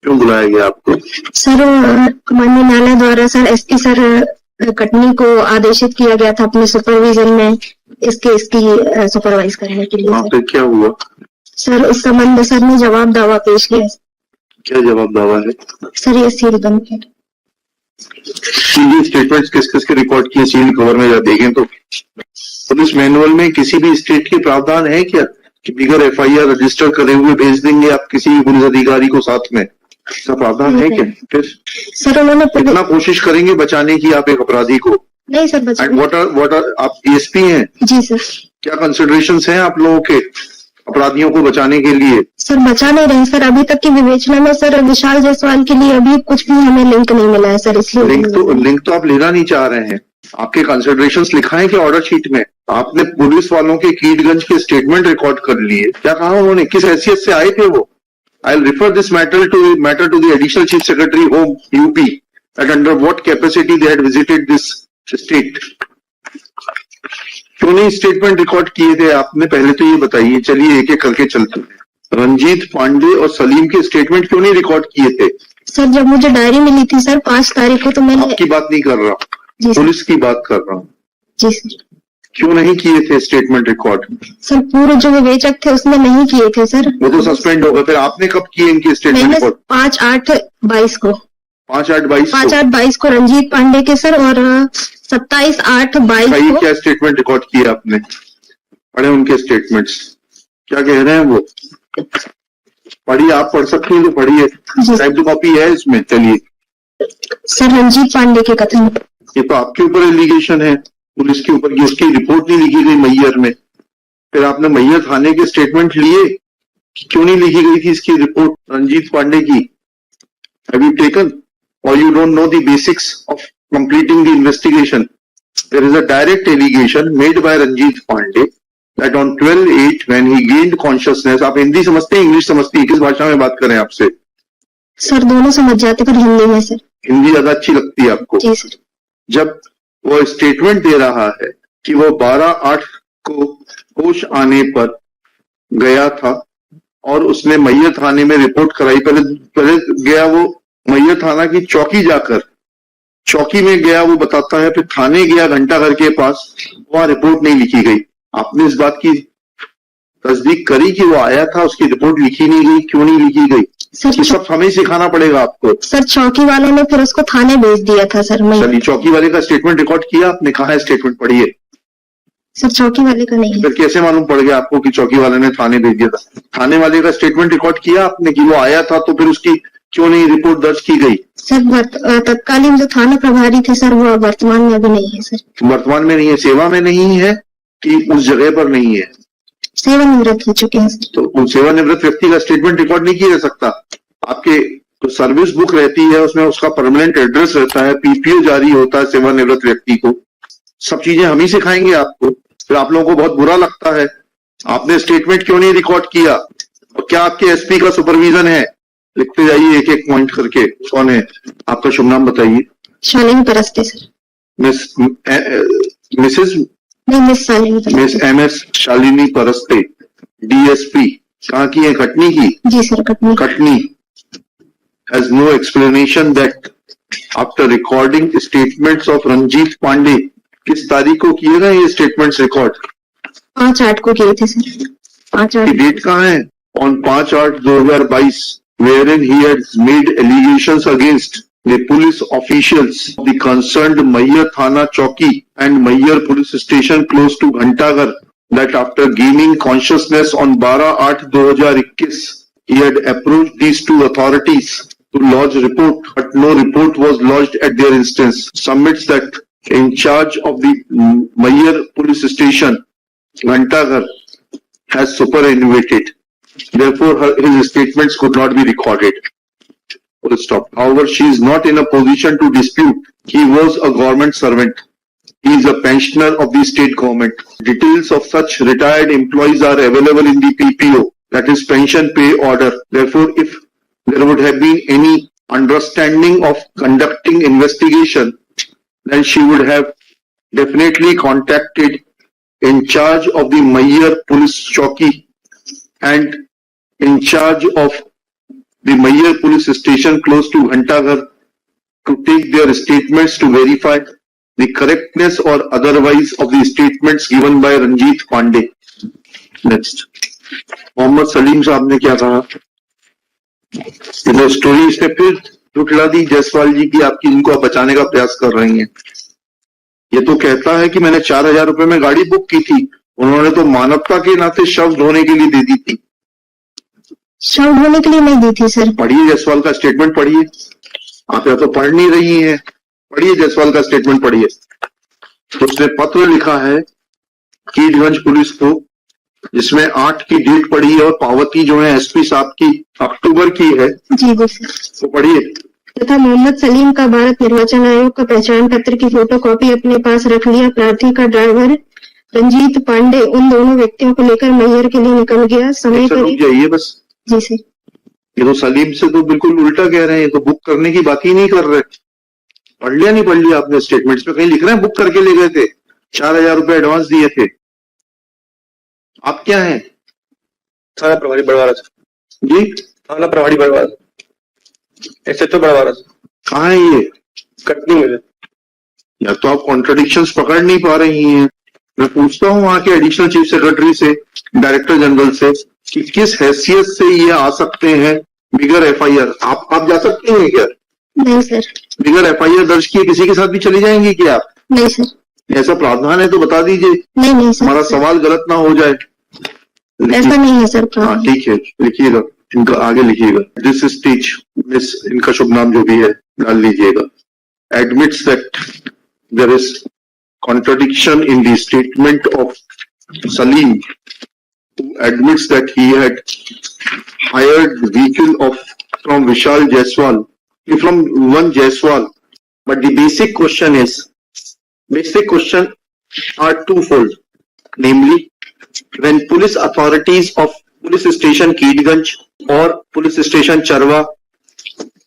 क्यों बुलाया गया आपको? सर माननीय न्यायालय द्वारा सर एसपी सर कटनी को आदेशित किया गया था अपने सुपरविजन में इसकी सुपरवाइज करने के लिए। वहाँ पे क्या हुआ सर? इस संबंध में सर ने जवाब दावा पेश किया। क्या जवाब दावा है सर? ये सील बंद है। स्टेटमेंट्स किस किस के रिकॉर्ड किए सील कवर में जब देखें तो पुलिस मैनुअल में किसी भी स्टेट के प्रावधान है क्या कि बिगर एफआईआर रजिस्टर करे हुए भेज देंगे आप किसी भी पुलिस अधिकारी को साथ में? ऐसा प्रावधान है क्या? फिर सर उन्होंने कितना कोशिश करेंगे बचाने की आप एक अपराधी को? नहीं सर व्हाट आर आप डीएसपी हैं? जी सर। क्या कंसिडरेशंस हैं आप लोगों के अपराधियों को बचाने के लिए? सर बचा नहीं रहे सर, अभी तक की विवेचना में सर विशाल जायसवाल के लिए अभी कुछ भी हमें लिंक नहीं मिला है सर, इसलिए लिंक तो आप लेना नहीं चाह रहे हैं। आपके कंसिडरेशंस लिखा है कि ऑर्डर शीट में? आपने पुलिस वालों के कीटगंज के स्टेटमेंट रिकॉर्ड कर लिए, क्या कहा उन्होंने, किस हैसियत से आए थे वो? I will refer this matter to the additional chief secretary home UP at under what capacity they had visited this state. क्यों नहीं स्टेटमेंट रिकॉर्ड किए थे आपने? पहले तो ये बताइए। चलिए एक एक करके चलते हैं। रंजीत पांडे और सलीम के स्टेटमेंट क्यों नहीं रिकॉर्ड किए थे? सर जब मुझे डायरी मिली थी सर 5 तारीख को, तो मैंने आपकी बात नहीं कर रहा, पुलिस की बात कर रहा हूँ। जी सर। क्यों नहीं किए थे स्टेटमेंट रिकॉर्ड? सर पूरे जो विवेचक थे उसने नहीं किए थे सर। वो तो सस्पेंड होगा। फिर आपने कब किए इनके स्टेटमेंट रिकॉर्ड? 5/8/22 को। 5/8/22 को रंजीत पांडे के सर, और 27/8/22 को। क्या स्टेटमेंट रिकॉर्ड किए आपने? पढ़े उनके स्टेटमेंट्स, क्या कह रहे हैं वो? पढ़िए, आप पढ़ सकती हैं तो पढ़िए, टाइप टू कॉपी है इसमें। चलिए सर रंजीत पांडे के कथन, ये तो आपके ऊपर एलिगेशन है, पुलिस के ऊपर, उसकी रिपोर्ट नहीं लिखी गई मैयर में। फिर आपने मैयर थाने के स्टेटमेंट लिए, क्यों नहीं लिखी गई थी इसकी रिपोर्ट रंजीत पांडे की? Have you taken or you don't know the basics of completing the investigation? There is a direct allegation made by Ranjit Pandey that on 12/8 when he gained consciousness, आप हिंदी समझते हैं, इंग्लिश समझती है, किस भाषा में बात करें आपसे? सर दोनों समझ जाते, पर हिंदी में सर। हिंदी ज्यादा अच्छी लगती है आपको? जी सर। जब वो स्टेटमेंट दे रहा है कि वो 12/8 को होश आने पर गया था और उसने मैयर थाने में रिपोर्ट कराई। पहले गया वो मैयर थाना की चौकी, जाकर चौकी में गया वो बताता है, फिर थाने गया घंटाघर के पास, वहां रिपोर्ट नहीं लिखी गई। आपने इस बात की तस्दीक करी कि वो आया था, उसकी रिपोर्ट लिखी नहीं गई, क्यों नहीं लिखी गई? सर ये सब हमें सिखाना पड़ेगा आपको। सर चौकी वाले ने फिर उसको थाने भेज दिया था सर। चलिए चौकी वाले का स्टेटमेंट रिकॉर्ड किया आपने? कहा है स्टेटमेंट? पढ़िए। सर चौकी वाले का नहीं है। फिर कैसे मालूम पड़ गया आपको कि चौकी वाले ने थाने भेज दिया था? थाने वाले का स्टेटमेंट रिकॉर्ड किया आपने कि वो आया था, तो फिर उसकी क्यों नहीं रिपोर्ट दर्ज की गई? सर तत्कालीन जो थाना प्रभारी थे सर, वो वर्तमान में अभी नहीं है सर। वर्तमान में नहीं है, सेवा में नहीं है कि उस जगह पर नहीं है? सेवानिवृत्त हो चुके हैं। तो उस सेवानिवृत्त व्यक्ति का स्टेटमेंट रिकॉर्ड नहीं किया जा सकता? आपके तो सर्विस बुक रहती है, उसमें उसका परमानेंट एड्रेस रहता है, पीपीओ जारी होता है सेवानिवृत्त व्यक्ति को। सब चीजें हम ही सिखाएंगे आपको। फिर आप लोगों को बहुत बुरा लगता है। आपने स्टेटमेंट क्यों नहीं रिकॉर्ड किया? और क्या आपके एसपी का सुपरविजन है? लिखते जाइए एक एक पॉइंट करके। कौन है आपका? शुभ नाम बताइए। Shalini Paraste sir. Miss MS Shalini Paraste, DSP। कहाँ की है? कटनी की? जी sir Katni. Has no explanation that after recording statements of Ranjit Pandey, किस तारीख को किए गए ये स्टेटमेंट्स रिकॉर्ड? 5/8 को किए थे सर। 5/8 डेट कहाँ है? On 5/8/2022 wherein he has made allegations against the police officials of the concerned Mayyar Thana Chowki and Mayyar police station close to Ghantaghar that after gaining consciousness on 12/8/2021 he had approached these two authorities to lodge report, but no report was lodged at their instance. Submits that in charge of the Mayyar police station Ghantaghar has superannuated. Therefore, his statements could not be recorded. Full stop. However, she is not in a position to dispute. He was a government servant. He is a pensioner of the state government. Details of such retired employees are available in the PPO, that is pension pay order. Therefore, if there would have been any understanding of conducting investigation, then she would have definitely contacted in charge of the Mayyar police chowki and in charge of the Mayyar police station close to Ghantaghar to take their statements to verify the correctness or otherwise of the statements given by Ranjit Pandey. Next. Mohammad Salim साहब ने क्या कहा? Story इसने फिर झुठला दी जायसवाल जी की, आपकी इनको आप बचाने का प्रयास कर रही हैं। ये तो कहता है कि मैंने 4,000 रुपए में गाड़ी बुक की थी, उन्होंने तो मानवता के नाते शव धोने के लिए दे दी थी। शव धोने के लिए नहीं दी थी सर। पढ़िए जायसवाल का स्टेटमेंट पढ़िए, आप या तो पढ़ नहीं रही हैं, पढ़िए जायसवाल का स्टेटमेंट पढ़िए। उसने पत्र लिखा है कीटगंज पुलिस को, जिसमें 8 की डेट पड़ी है और पावती जो है एसपी साहब की अक्टूबर की है। जी जी सर। तो पढ़िए। तथा मोहम्मद सलीम का भारत निर्वाचन आयोग का पहचान पत्र की फोटोकॉपी अपने पास रख लिया। प्रार्थी का ड्राइवर रंजीत पांडे उन दोनों व्यक्तियों को लेकर मैयर के लिए निकल गया। समय रुक जाइए बस। जी सर। ये तो सलीम से तो बिल्कुल उल्टा कह रहे हैं, तो बुक करने की बात ही नहीं कर रहे। पढ़ लिया नहीं पढ़ लिया आपने स्टेटमेंट्स में? कहीं लिख रहे हैं बुक करके ले गए थे, 4,000 रुपए एडवांस दिए थे। आप क्या हैं? थाना प्रभारी बड़वारा जी, थाना प्रभारी बड़वारा, एसएचओ बड़वारा। कहाँ है ये? कटनी में। या तो आप कॉन्ट्रडिक्शंस पकड़ नहीं पा रही हैं। मैं पूछता हूँ वहां के एडिशनल चीफ सेक्रेटरी से, डायरेक्टर जनरल से, कि किस हैसियत से ये आ सकते हैं बिगर एफआईआर। आप जा सकते हैं क्या? नहीं सर। बिगर एफआईआर दर्ज किए किसी के साथ भी चली जाएंगी क्या आप? नहीं सर। ऐसा प्रावधान है तो बता दीजिए। नहीं सर। हमारा सवाल गलत ना हो जाए। ऐसा नहीं है सर। हाँ ठीक है, लिखिएगा, इनका आगे लिखिएगा। दिस स्टेज मिस, इनका शुभ नाम जो भी है डाल लीजिएगा। Admits that there is contradiction in the statement of Salim, who admits that he had hired vehicle from Vishal Jaiswal, from one Jaiswal. But the basic question are twofold. Namely, when police authorities of police station Keedganj or police station Charwa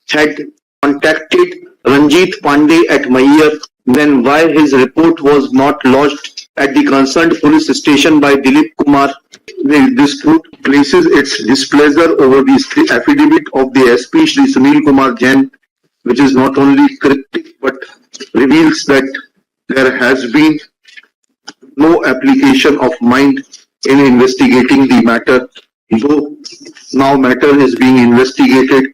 had contacted Ranjit Pandey at Mayyar, then why his report was not lodged at the concerned police station by Dilip Kumar? This court places its displeasure over the affidavit of the SP Shri Sunil Kumar Jain, which is not only cryptic but reveals that there has been no application of mind in investigating the matter, though now matter is being investigated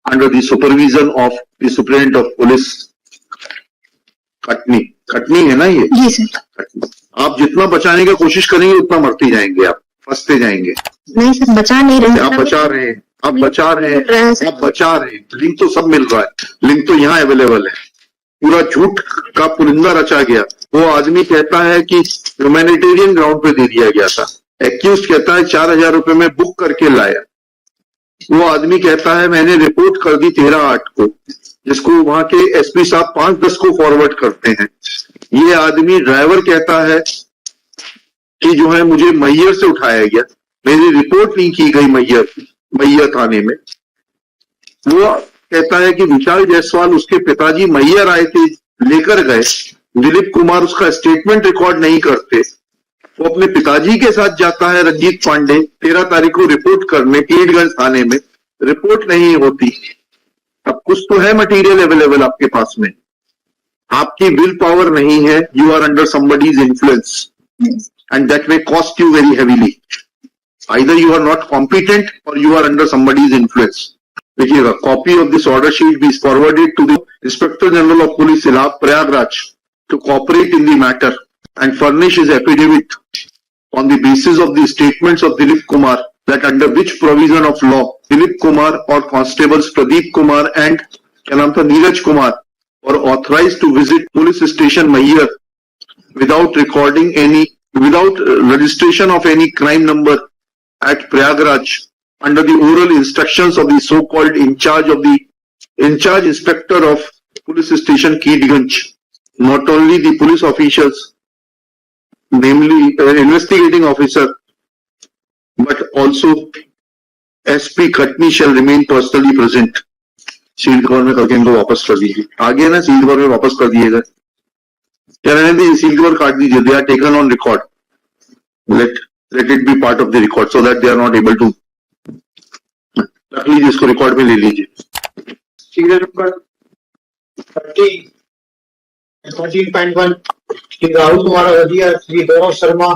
under the supervision of the Superintendent of Police. Katni है ना ये? जी sir. आप जितना बचाने की कोशिश करेंगे उतना मरते जाएंगे, आप फंसते जाएंगे। नहीं सर, बचा नहीं रहे। आप बचा रहे हैं, आप बचा रहे हैं, आप बचा रहे हैं। लिंक तो सब मिल रहा है, लिंक तो यहाँ अवेलेबल है। पूरा झूठ का पुलिंदा रचा गया। वो आदमी कहता है कि ह्यूमैनिटेरियन ग्राउंड पे दे दिया गया था। एक्यूज कहता है 4,000 रुपए में बुक करके लाया। वो आदमी कहता है मैंने रिपोर्ट कर दी 13/8 को, जिसको वहां के एसपी साहब 5-10 को फॉरवर्ड करते हैं। ये आदमी ड्राइवर कहता है कि जो है मुझे मैयर से उठाया गया, मेरी रिपोर्ट नहीं की गई मैयर थाने में। वो कहता है कि विशाल जायसवाल उसके पिताजी मैयर आए थे, लेकर गए। दिलीप कुमार उसका स्टेटमेंट रिकॉर्ड नहीं करते। वो अपने पिताजी के साथ जाता है रंजीत पांडे 13 तारीख को रिपोर्ट करने कीटगंज थाने में, रिपोर्ट नहीं होती। अब कुछ तो है मटेरियल अवेलेबल आपके पास में, आपकी विल पावर नहीं है। You are under somebody's influence and that may cost you very heavily. Either you are not competent और you are under somebody's influence. देखिएगा, copy of this order sheet be forwarded to the inspector general of police Prayagraj to cooperate in the matter and furnish his affidavit on the basis of the statements of Dilip Kumar, that under which provision of law Dilip Kumar or constables Pradeep Kumar and क्या नाम था Neeraj Kumar were authorized to visit police station Mayyar without registration of any crime number at Prayagraj under the oral instructions of the so-called in charge inspector of police station Keedganj. Not only the police officials, namely investigating officer, but also SP Khatni shall remain personally present. Sealed cover में करके इनको वापस कर दीजिए। आगे ना sealed cover में वापस कर दिएगा या रहने दीजिए, सील्ड कवर काट दीजिए। They are taken on record, let it be part of the record so that they are not able to. रख लीजिए, इसको रिकॉर्ड में ले लीजिए। Serial number 13.1 Shri Rahul Kumar Vajia, Shri Gaurav Sharma,